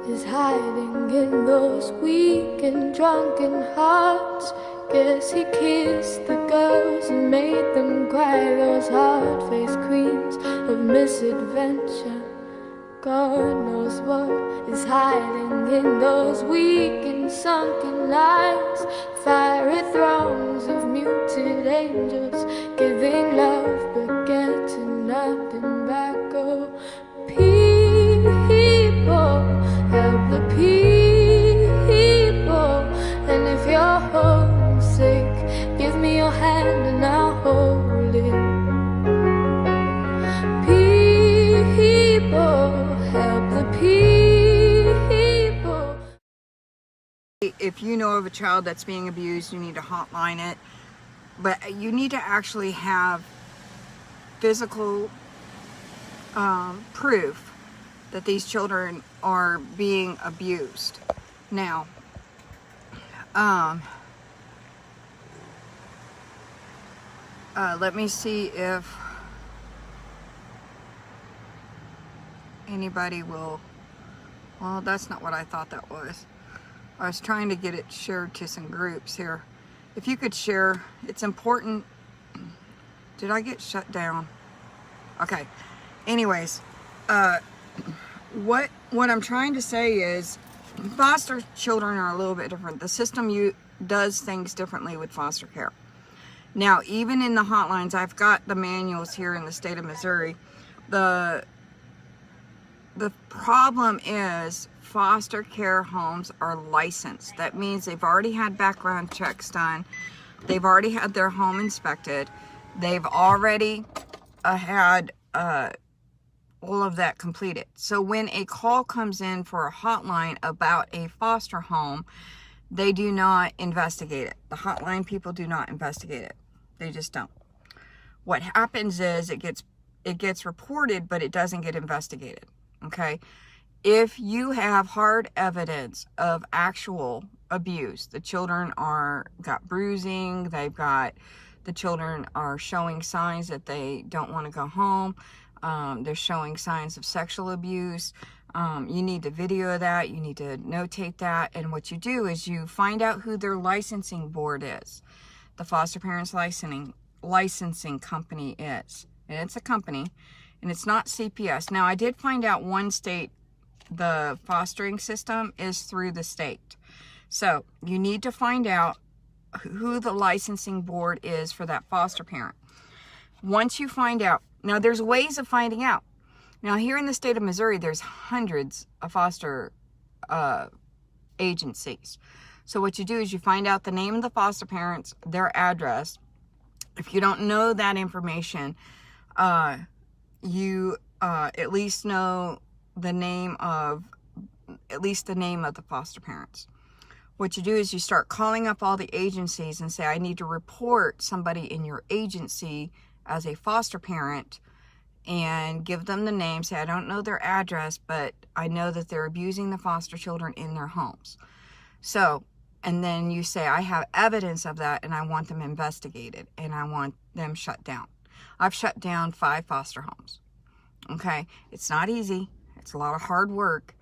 is hiding in those weak and drunken hearts. Guess he kissed the girls and made them cry, those hard-faced queens of misadventure. God knows what is hiding in those weak and sunken eyes. Fiery thrones of muted angels, giving love but getting nothing back. Oh, people, help the people. And if you're homesick, give me your hand and I'll hold it. People, help the people. If you know of a child that's being abused, you need to hotline it. But you need to actually have physical proof that these children are being abused. Now, let me see if anybody will. Well, that's not what I thought that was. I was trying to get it shared to some groups here. If you could share, it's important. Did I get shut down? Okay. Anyways, what I'm trying to say is foster children are a little bit different. The system does things differently with foster care. Now, even in the hotlines, I've got the manuals here in the state of Missouri. The problem is foster care homes are licensed. That means they've already had background checks done. They've already had their home inspected. They've already had all of that completed. So when a call comes in for a hotline about a foster home, they do not investigate it. The hotline people do not investigate it. They just don't. What happens is it gets reported, but it doesn't get investigated. Okay? If you have hard evidence of actual abuse, the children got bruising, the children are showing signs that they don't want to go home, they're showing signs of sexual abuse, you need to video that, you need to notate that, and what you do is you find out who their licensing board is. The foster parents licensing company is, and it's a company, and it's not CPS. Now, I did find out one state the fostering system is through the state. So you need to find out who the licensing board is for that foster parent. Once you find out, now there's ways of finding out. Now here in the state of Missouri, there's hundreds of foster agencies. So what you do is you find out the name of the foster parents, their address. If you don't know that information, you at least know the name of the foster parents. What you do is you start calling up all the agencies and say, I need to report somebody in your agency as a foster parent, and give them the name. Say, I don't know their address, but I know that they're abusing the foster children in their homes. So, and then you say, I have evidence of that and I want them investigated and I want them shut down. I've shut down 5 foster homes. Okay, it's not easy. It's a lot of hard work.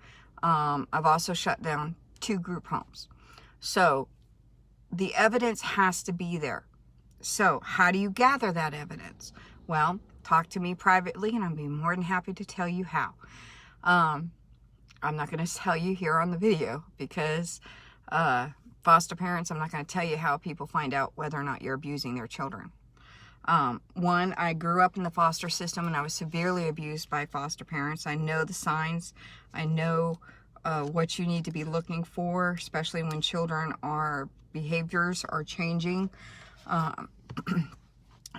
I've also shut down 2 group homes. So the evidence has to be there. So how do you gather that evidence? Well, talk to me privately and I'll be more than happy to tell you how. I'm not going to tell you here on the video because foster parents, I'm not going to tell you how people find out whether or not you're abusing their children. One, I grew up in the foster system and I was severely abused by foster parents. I know the signs. I know what you need to be looking for, especially when behaviors are changing.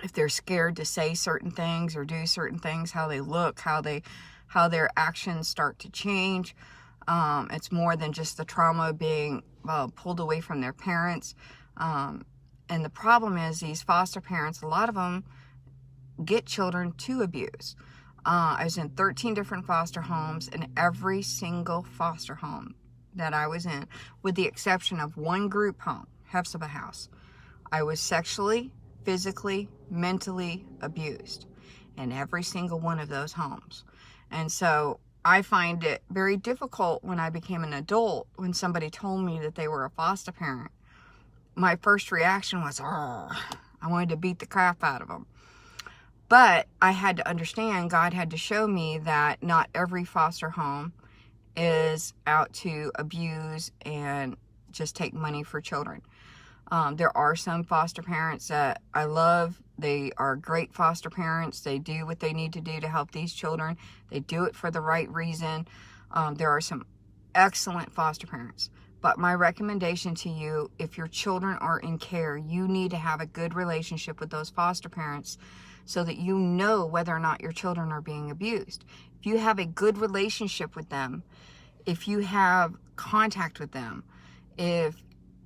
If they're scared to say certain things or do certain things, how they look, how their actions start to change. It's more than just the trauma of being pulled away from their parents. And the problem is these foster parents, a lot of them get children to abuse. I was in 13 different foster homes, and every single foster home that I was in, with the exception of one group home, Hephzibah House, I was sexually, physically, mentally abused in every single one of those homes. And so I find it very difficult when I became an adult, when somebody told me that they were a foster parent. My first reaction was, oh, I wanted to beat the crap out of them. But I had to understand, God had to show me that not every foster home is out to abuse and just take money for children. There are some foster parents that I love. They are great foster parents. They do what they need to do to help these children. They do it for the right reason. There are some excellent foster parents. But my recommendation to you, if your children are in care, you need to have a good relationship with those foster parents so that you know whether or not your children are being abused. If you have a good relationship with them, if you have contact with them, if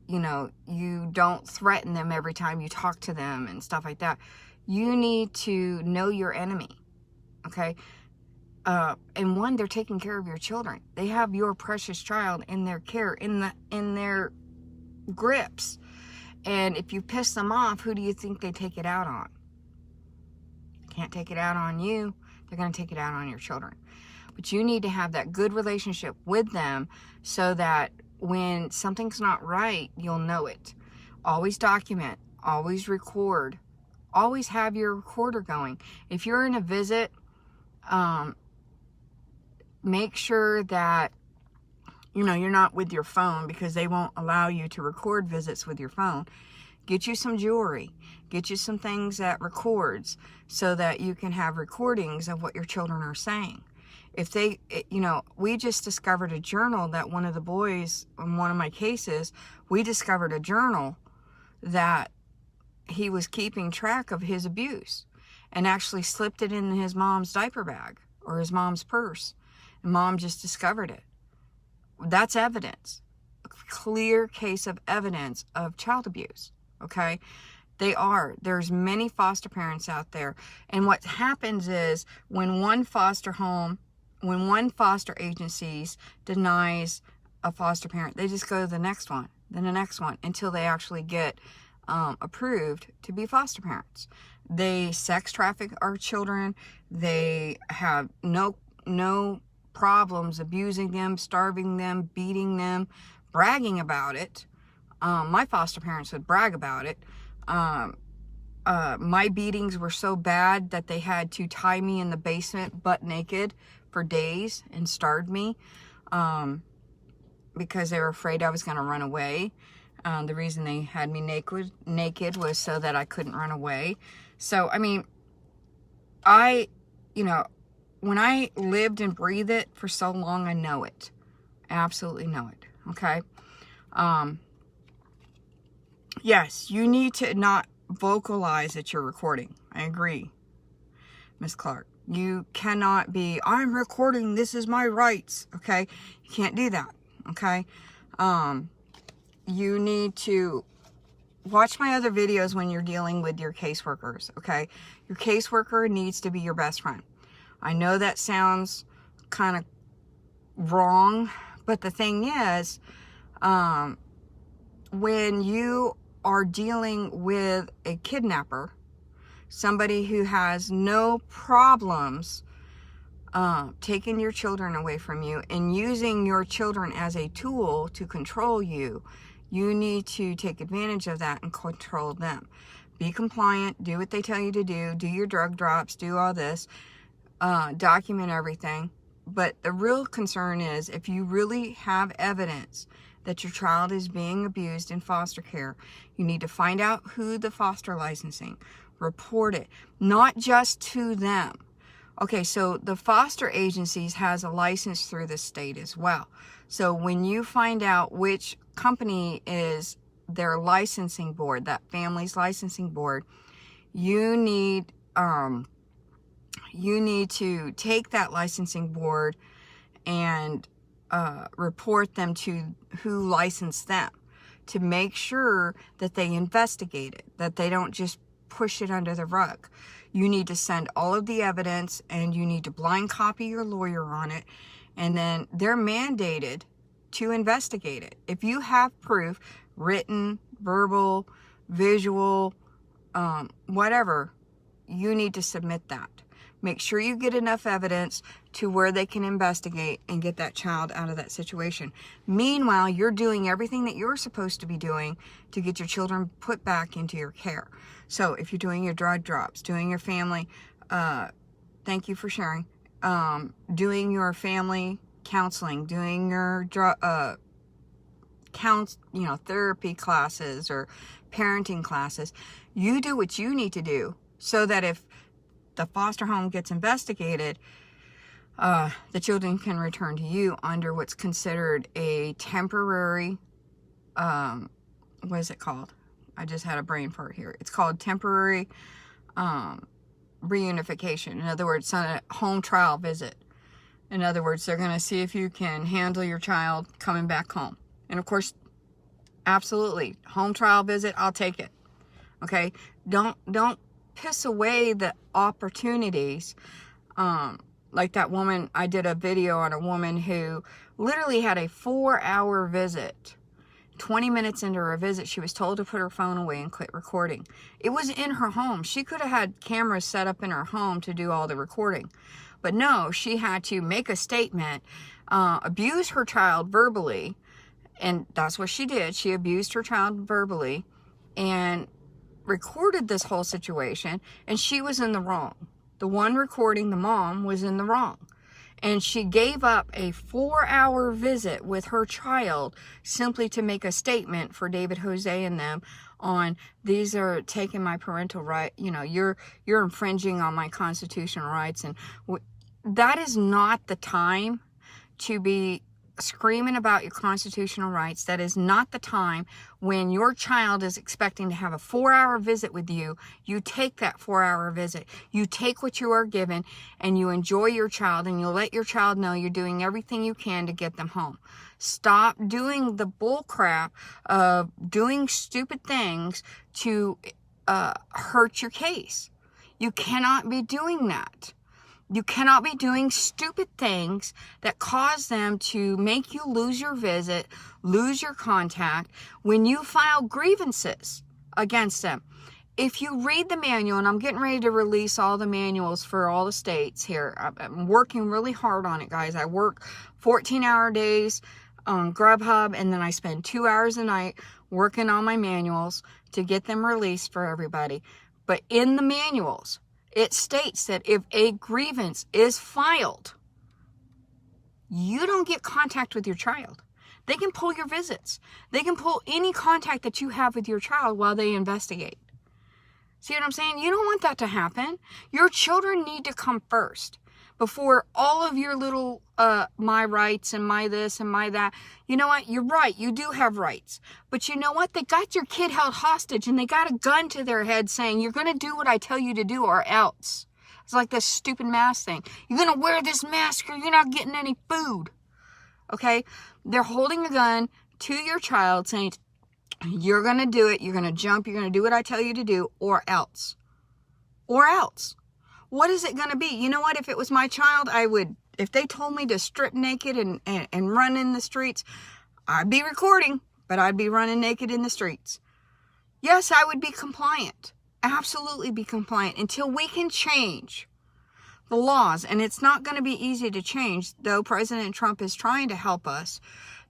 you don't threaten them every time you talk to them and stuff like that, you need to know your enemy, okay? And one, they're taking care of your children. They have your precious child in their care, in their grips. And if you piss them off, who do you think they take it out on? Can't take it out on you. They're going to take it out on your children. But you need to have that good relationship with them so that when something's not right, you'll know it. Always document, always record, always have your recorder going. If you're in a visit, make sure that you're not with your phone, because they won't allow you to record visits with your phone. Get you some jewelry, get you some things that records so that you can have recordings of what your children are saying. If they, we just discovered a journal that one of the boys in one of my cases, we discovered a journal that he was keeping track of his abuse and actually slipped it in his mom's diaper bag or his mom's purse. And mom just discovered it. That's evidence. A clear case of evidence of child abuse. Okay? There's many foster parents out there. And what happens is when one foster agency denies a foster parent, they just go to the next one, then the next one, until they actually get approved to be foster parents. They sex traffic our children. They have no problems abusing them, starving them, beating them, bragging about it. My foster parents would brag about it. My beatings were so bad that they had to tie me in the basement butt naked for days and starved me because they were afraid I was going to run away. The reason they had me naked was so that I couldn't run away. So, I mean, when I lived and breathed it for so long, I know it. I absolutely know it. Okay? Yes, you need to not vocalize that you're recording. I agree, Miss Clark. You cannot be, I'm recording, this is my rights. Okay? You can't do that. Okay? You need to watch my other videos when you're dealing with your caseworkers. Okay? Your caseworker needs to be your best friend. I know that sounds kind of wrong, but the thing is, when you are dealing with a kidnapper, somebody who has no problems taking your children away from you and using your children as a tool to control you, you need to take advantage of that and control them. Be compliant, do what they tell you to do your drug drops, do all this, document everything. But the real concern is if you really have evidence that your child is being abused in foster care, you need to find out who the foster licensing, report it, not just to them. Okay, so the foster agencies has a license through the state as well. So when you find out which company is their licensing board, that family's licensing board, you need to take that licensing board and report them to who licensed them, to make sure that they investigate it, that they don't just push it under the rug. You need to send all of the evidence, and you need to blind copy your lawyer on it, and then they're mandated to investigate it. If you have proof, written, verbal, visual, whatever, you need to submit that. Make sure you get enough evidence to where they can investigate and get that child out of that situation. Meanwhile, you're doing everything that you're supposed to be doing to get your children put back into your care. So if you're doing your drug drops, doing your family, thank you for sharing, doing your family counseling, doing your therapy classes or parenting classes, you do what you need to do so that if the foster home gets investigated, the children can return to you under what's considered a temporary, what is it called? I just had a brain fart here. It's called temporary reunification. In other words, a home trial visit. In other words, they're going to see if you can handle your child coming back home. And of course, absolutely, home trial visit, I'll take it. Okay? Don't piss away the opportunities. Like that woman, I did a video on a woman who literally had a 4-hour visit. 20 minutes into her visit, she was told to put her phone away and quit recording. It was in her home. She could have had cameras set up in her home to do all the recording. But no, she had to make a statement, abuse her child verbally, and that's what she did. She abused her child verbally and recorded this whole situation, and she was in the wrong. The one recording, the mom, was in the wrong. And she gave up a 4-hour visit with her child simply to make a statement for David Jose and them on, these are taking my parental right, you're infringing on my constitutional rights. And that is not the time to be screaming about your constitutional rights. That is not the time when your child is expecting to have a 4-hour visit with you. You take that 4-hour visit. You take what you are given and you enjoy your child, and you let your child know you're doing everything you can to get them home. Stop doing the bull crap of doing stupid things to hurt your case. You cannot be doing that. You cannot be doing stupid things that cause them to make you lose your visit, lose your contact when you file grievances against them. If you read the manual, and I'm getting ready to release all the manuals for all the states here. I'm working really hard on it, guys. I work 14-hour days on Grubhub, and then I spend 2 hours a night working on my manuals to get them released for everybody. But in the manuals, it states that if a grievance is filed, you don't get contact with your child. They can pull your visits. They can pull any contact that you have with your child while they investigate. See what I'm saying? You don't want that to happen. Your children need to come first before all of your little my rights and my this and my that. You know what? You're right. You do have rights. But you know what? They got your kid held hostage and they got a gun to their head saying, you're going to do what I tell you to do or else. It's like this stupid mask thing. You're going to wear this mask or you're not getting any food. Okay? They're holding a gun to your child saying, you're going to do it. You're going to jump. You're going to do what I tell you to do or else. Or else. What is it going to be? You know what? If it was my child, I would, if they told me to strip naked and run in the streets, I'd be recording, but I'd be running naked in the streets. Yes, I would be compliant. Absolutely be compliant until we can change the laws. And it's not going to be easy to change, though President Trump is trying to help us.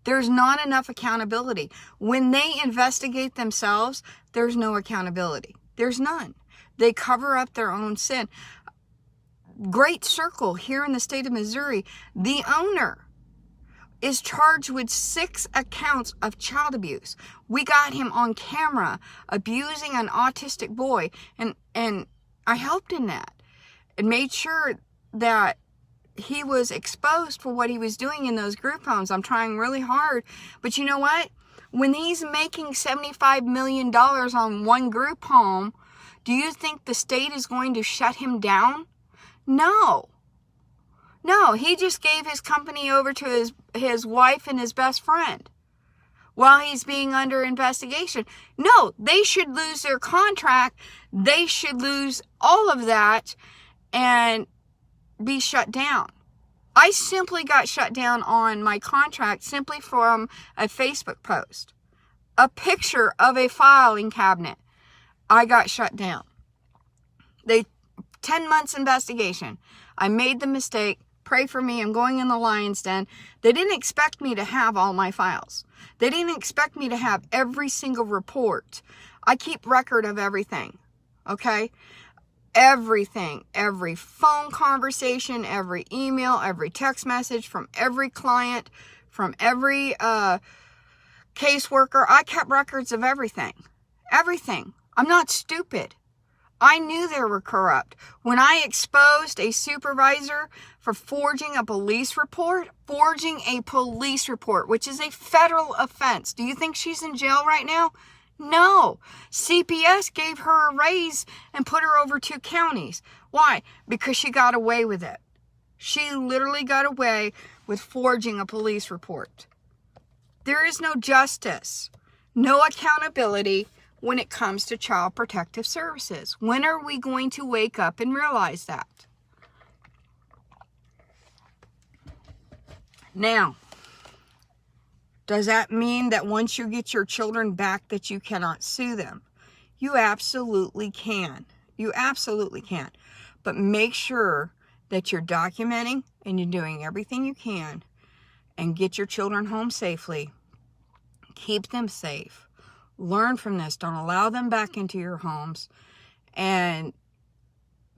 There's not enough accountability. When they investigate themselves, there's no accountability. There's none. They cover up their own sin. Great Circle here in the state of Missouri, the owner is charged with 6 accounts of child abuse. We got him on camera abusing an autistic boy, and I helped in that and made sure that he was exposed for what he was doing in those group homes. I'm trying really hard, but you know what? When he's making $75 million on one group home, do you think the state is going to shut him down? No. No, he just gave his company over to his wife and his best friend while he's being under investigation. No, they should lose their contract. They should lose all of that and be shut down. I simply got shut down on my contract simply from a Facebook post. A picture of a filing cabinet. I got shut down. They 10 months investigation. I made the mistake. Pray for me. I'm going in the lion's den. They didn't expect me to have all my files. They didn't expect me to have every single report. I keep record of everything. Okay? Everything. Every phone conversation, every email, every text message from every client, from every caseworker. I kept records of everything. Everything. I'm not stupid. I knew they were corrupt. When I exposed a supervisor for forging a police report, which is a federal offense. Do you think she's in jail right now? No. CPS gave her a raise and put her over 2 counties. Why? Because she got away with it. She literally got away with forging a police report. There is no justice, no accountability when it comes to Child Protective Services. When are we going to wake up and realize that? Now, does that mean that once you get your children back that you cannot sue them? You absolutely can. You absolutely can. But make sure that you're documenting and you're doing everything you can and get your children home safely. Keep them safe. Learn from this. Don't allow them back into your homes. And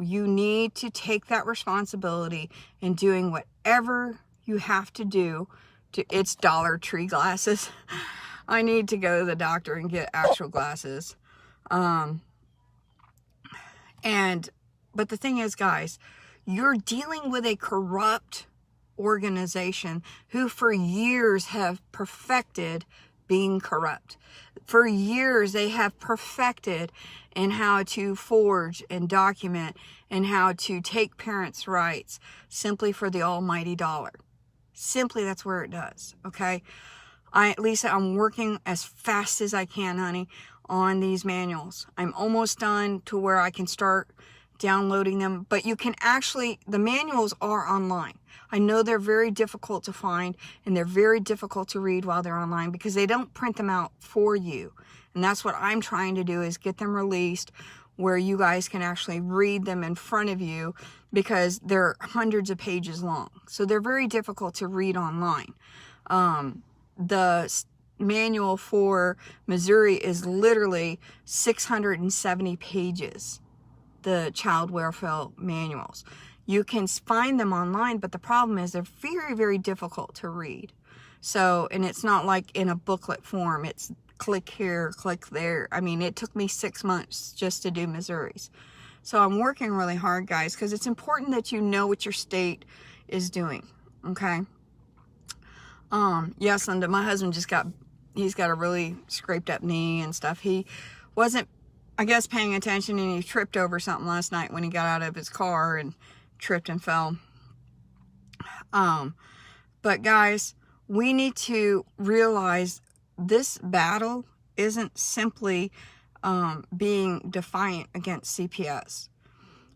you need to take that responsibility in doing whatever you have to do. It's Dollar Tree glasses. I need to go to the doctor and get actual glasses. But the thing is, guys, you're dealing with a corrupt organization who for years have perfected being corrupt. For years, they have perfected in how to forge and document and how to take parents' rights simply for the almighty dollar. Simply, that's where it does, okay? Lisa, I'm working as fast as I can, honey, on these manuals. I'm almost done to where I can start downloading them, but you can actually, the manuals are online. I know they're very difficult to find and they're very difficult to read while they're online because they don't print them out for you. And that's what I'm trying to do, is get them released where you guys can actually read them in front of you, because they're hundreds of pages long. So they're very difficult to read online. The manual for Missouri is literally 670 pages. The child welfare manuals. You can find them online, but the problem is they're very, very difficult to read. So, and it's not like in a booklet form. It's click here, click there. I mean, it took me 6 months just to do Missouri's. So I'm working really hard, guys, because it's important that you know what your state is doing, okay? Yes, Linda, my husband he's got a really scraped up knee and stuff. He wasn't, I guess, paying attention, and he tripped over something last night when he got out of his car and tripped and fell. But guys, we need to realize this battle isn't simply being defiant against CPS.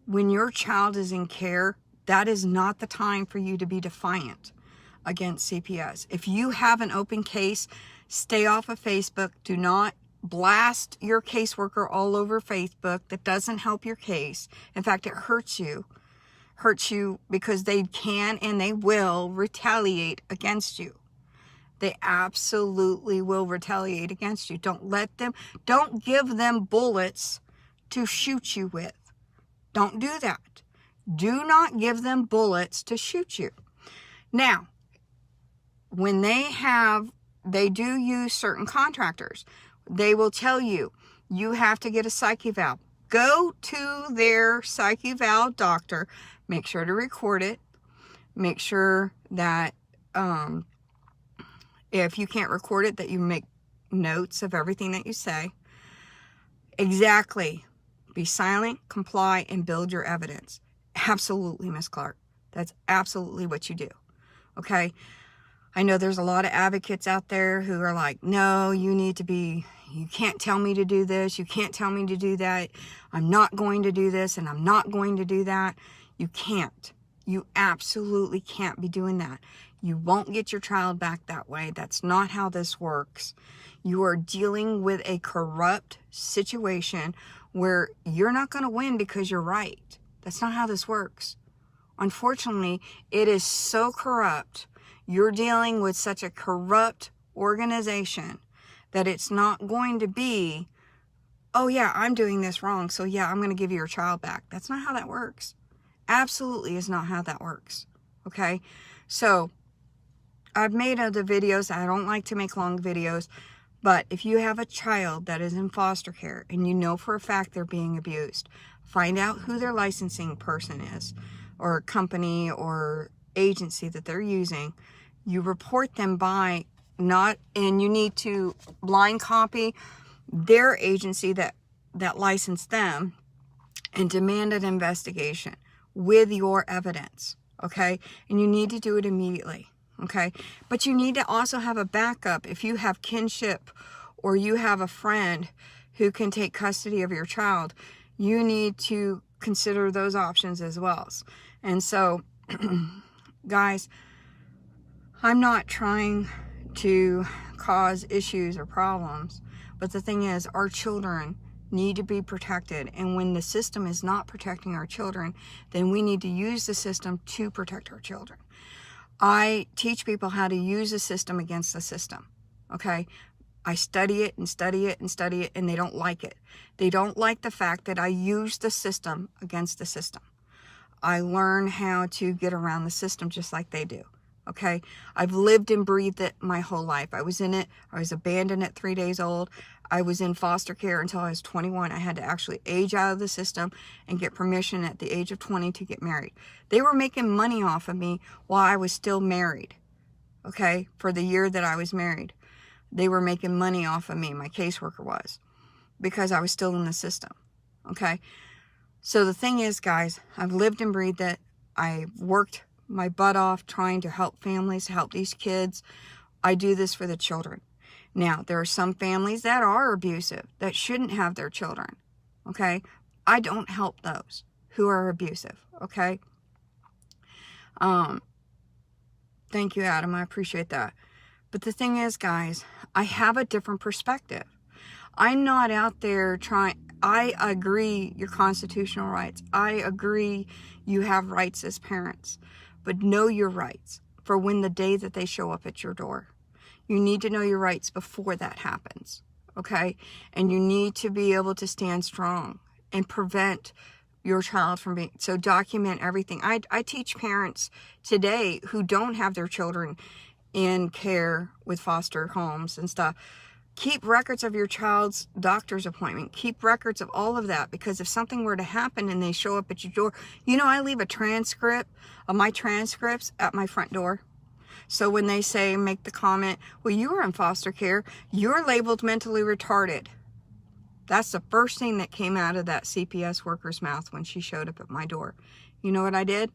When your child is in care, that is not the time for you to be defiant against CPS. If you have an open case, stay off of Facebook. Do not blast your caseworker all over Facebook. That doesn't help your case. In fact, it hurts you. Hurts you because they can and they will retaliate against you. They absolutely will retaliate against you. Don't give them bullets to shoot you with. Don't do that. Do not give them bullets to shoot you. Now, when they do use certain contractors, they will tell you, you have to get a psych eval. Go to their psych eval doctor. Make sure to record it. Make sure that if you can't record it, that you make notes of everything that you say. Exactly. Be silent, comply, and build your evidence. Absolutely, Miss Clark. That's absolutely what you do. Okay? I know there's a lot of advocates out there who are like, no, you can't tell me to do this. You can't tell me to do that. I'm not going to do this, and I'm not going to do that. You can't. You absolutely can't be doing that. You won't get your child back that way. That's not how this works. You are dealing with a corrupt situation where you're not going to win because you're right. That's not how this works. Unfortunately, it is so corrupt. You're dealing with such a corrupt organization that it's not going to be, oh yeah, I'm doing this wrong, so yeah, I'm going to give you your child back. That's not how that works. Absolutely is not how that works. Okay? So, I've made other videos. I don't like to make long videos. But if you have a child that is in foster care and you know for a fact they're being abused, find out who their licensing person is, or company or agency that they're using. You report them by and you need to blind copy their agency that licensed them and demand an investigation with your evidence, okay? And you need to do it immediately. Okay, but you need to also have a backup. If you have kinship or you have a friend who can take custody of your child, you need to consider those options as well. And so, guys, I'm not trying to cause issues or problems, but the thing is, our children need to be protected. And when the system is not protecting our children, then we need to use the system to protect our children. I teach people how to use the system against the system, okay? I study it and study it and study it, and they don't like it. They don't like the fact that I use the system against the system. I learn how to get around the system just like they do, okay? I've lived and breathed it my whole life. I was in it. I was abandoned at 3 days old. I was in foster care until I was 21. I had to actually age out of the system and get permission at the age of 20 to get married. They were making money off of me while I was still married, okay? For the year that I was married. They were making money off of me, my caseworker was, because I was still in the system, okay? So the thing is, guys, I've lived and breathed it. I worked my butt off trying to help families, help these kids. I do this for the children. Now, there are some families that are abusive, that shouldn't have their children, okay? I don't help those who are abusive, okay? Thank you, Adam. I appreciate that. But the thing is, guys, I have a different perspective. I'm not out there I agree your constitutional rights. I agree you have rights as parents. But know your rights for when the day that they show up at your door. You need to know your rights before that happens, okay? And you need to be able to stand strong and prevent your child from being, so document everything. I teach parents today who don't have their children in care with foster homes and stuff. Keep records of your child's doctor's appointment. Keep records of all of that, because if something were to happen and they show up at your door, I leave a transcript of my transcripts at my front door. So when they say, make the comment, well, you were in foster care, you're labeled mentally retarded. That's the first thing that came out of that CPS worker's mouth when she showed up at my door. You know what I did?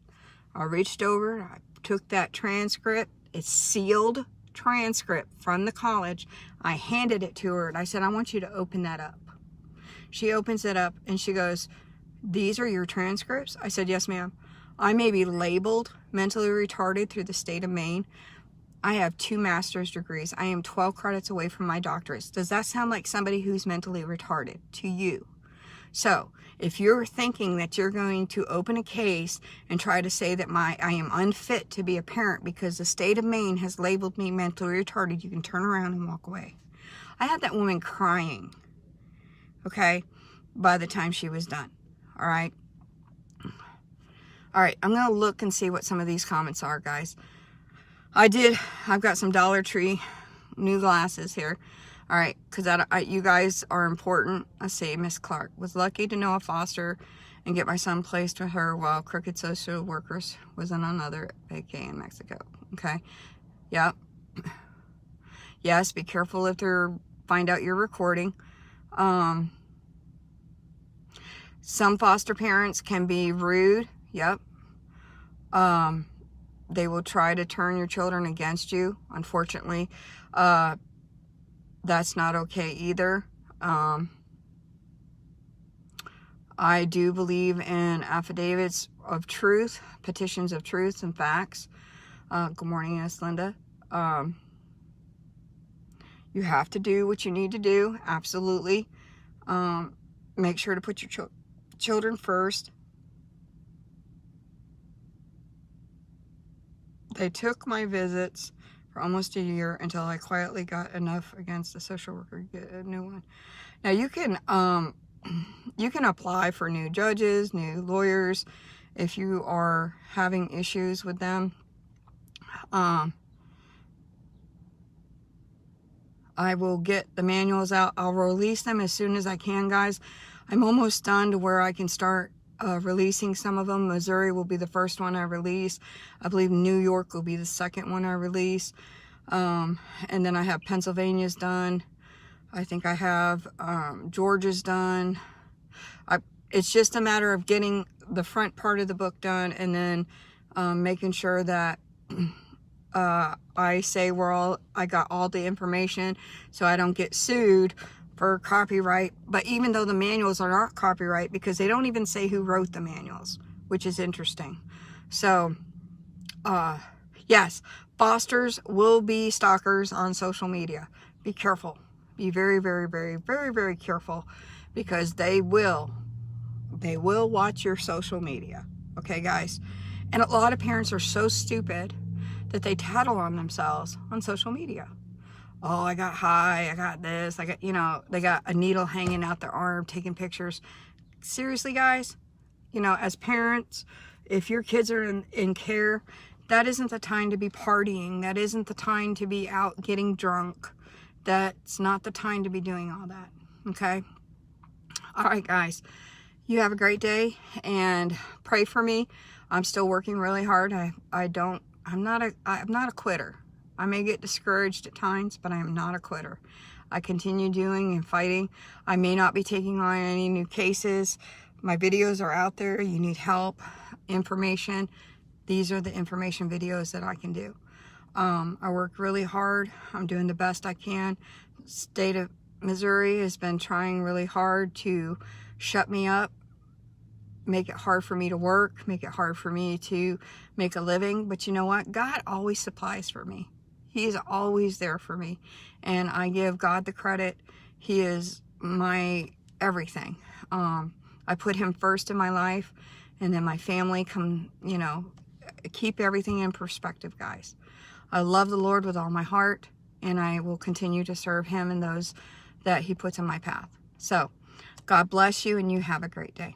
I reached over, I took that transcript, it's sealed transcript from the college. I handed it to her and I said, I want you to open that up. She opens it up and she goes, these are your transcripts? I said, yes, ma'am. I may be labeled mentally retarded through the state of Maine. I have 2 master's degrees. I am 12 credits away from my doctorates. Does that sound like somebody who's mentally retarded to you? So, if you're thinking that you're going to open a case and try to say that I am unfit to be a parent because the state of Maine has labeled me mentally retarded, you can turn around and walk away. I had that woman crying, okay, by the time she was done, all right? All right, I'm going to look and see what some of these comments are, guys. I've got some Dollar Tree new glasses here. All right, because you guys are important. Let's see, Miss Clark was lucky to know a foster and get my son placed with her while crooked social workers was in another vacay in Mexico. Okay, yep. Yes, be careful if find out you're recording. Some foster parents can be rude. Yep. They will try to turn your children against you. Unfortunately, that's not okay either. I do believe in affidavits of truth, petitions of truth and facts. Good morning, Miss Linda. You have to do what you need to do. Absolutely. Make sure to put your children first. They took my visits for almost a year until I quietly got enough against a social worker to get a new one. Now you can apply for new judges, new lawyers, if you are having issues with them. I will get the manuals out. I'll release them as soon as I can, guys. I'm almost done to where I can start releasing some of them. Missouri will be the first one I release. I believe New York will be the second one I release. And then I have Pennsylvania's done. I think I have Georgia's done. It's just a matter of getting the front part of the book done, and then making sure that I say I got all the information so I don't get sued for copyright. But even though the manuals are not copyright, because they don't even say who wrote the manuals, which is interesting. So yes, fosters will be stalkers on social media. Be careful. Be very, very, very, very, very careful, because they will watch your social media. Okay, guys? And a lot of parents are so stupid that they tattle on themselves on social media. Oh, I got high, I got this, I got, you know, they got a needle hanging out their arm, taking pictures. Seriously, guys, you know, as parents, if your kids are in care, that isn't the time to be partying. That isn't the time to be out getting drunk. That's not the time to be doing all that. Okay? All right, guys. You have a great day, and pray for me. I'm still working really hard. I'm not a quitter. I may get discouraged at times, but I am not a quitter. I continue doing and fighting. I may not be taking on any new cases. My videos are out there. You need help, information. These are the information videos that I can do. I work really hard. I'm doing the best I can. State of Missouri has been trying really hard to shut me up, make it hard for me to work, make it hard for me to make a living. But you know what? God always supplies for me. He is always there for me. And I give God the credit. He is my everything. I put him first in my life, and then my family come, you know, keep everything in perspective, guys. I love the Lord with all my heart, and I will continue to serve him and those that he puts in my path. So, God bless you, and you have a great day.